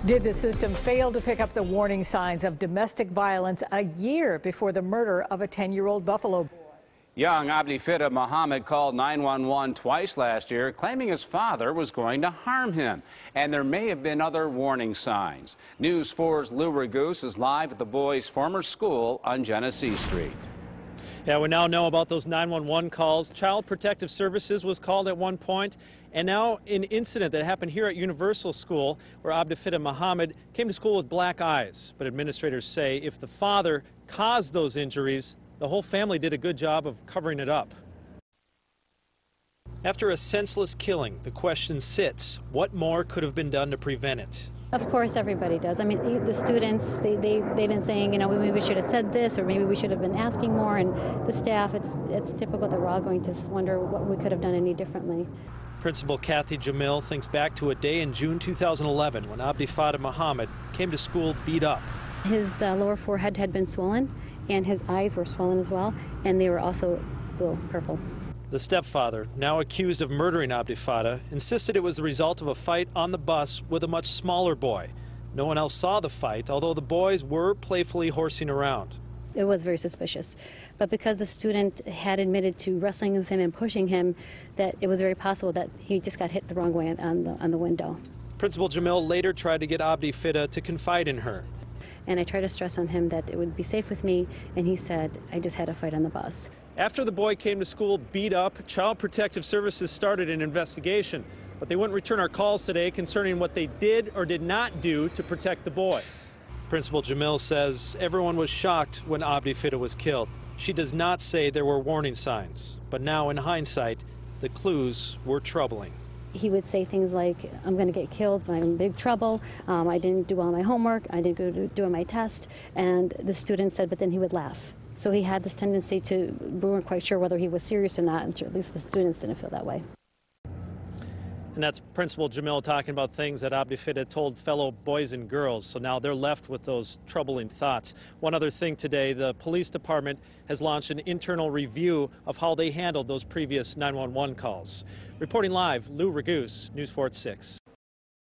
Did the system fail to pick up the warning signs of domestic violence a year before the murder of a 10-year-old Buffalo boy? Young Abdifitah Muhammad called 911 twice last year, claiming his father was going to harm him. And there may have been other warning signs. News 4's Lou Raguse is live at the boy's former school on Genesee Street. Yeah, we now know about those 911 calls. Child Protective Services was called at one point, and now an incident that happened here at Universal School where Abdifitah Muhammad came to school with black eyes. But administrators say if the father caused those injuries, the whole family did a good job of covering it up. After a senseless killing, the question sits, what more could have been done to prevent it? Of course, everybody does. I mean, the students, they've been saying, you know, maybe we should have said this, or maybe we should have been asking more, and the staff, it's typical that we're all going to wonder what we could have done any differently. Principal Kathy Jamil thinks back to a day in June 2011 when Abdifitah Muhammad came to school beat up. His lower forehead had been swollen, and his eyes were swollen as well, and they were also a little purple. The stepfather, now accused of murdering Abdifitah, insisted it was the result of a fight on the bus with a much smaller boy. No one else saw the fight, although the boys were playfully horsing around. It was very suspicious. But because the student had admitted to wrestling with him and pushing him, that it was very possible that he just got hit the wrong way on the window. Principal Jamil later tried to get Abdifitah to confide in her. And I tried to stress on him that it would be safe with me, and he said, I just had a fight on the bus. After the boy came to school beat up, Child Protective Services started an investigation, but they wouldn't return our calls today concerning what they did or did not do to protect the boy. Principal Jamil says everyone was shocked when Abdifitah was killed. She does not say there were warning signs, but now in hindsight, the clues were troubling. He would say things like, I'm going to get killed, I'm in big trouble, I didn't do all my homework, I didn't go do my test, and the student said, but then he would laugh. So he had this tendency to, we weren't quite sure whether he was serious or not, and at least the students didn't feel that way. And that's Principal Jamil talking about things that Abdifitah told fellow boys and girls, so now they're left with those troubling thoughts. One other thing today, the police department has launched an internal review of how they handled those previous 911 calls. Reporting live, Lou Raguse, News 4 at 6.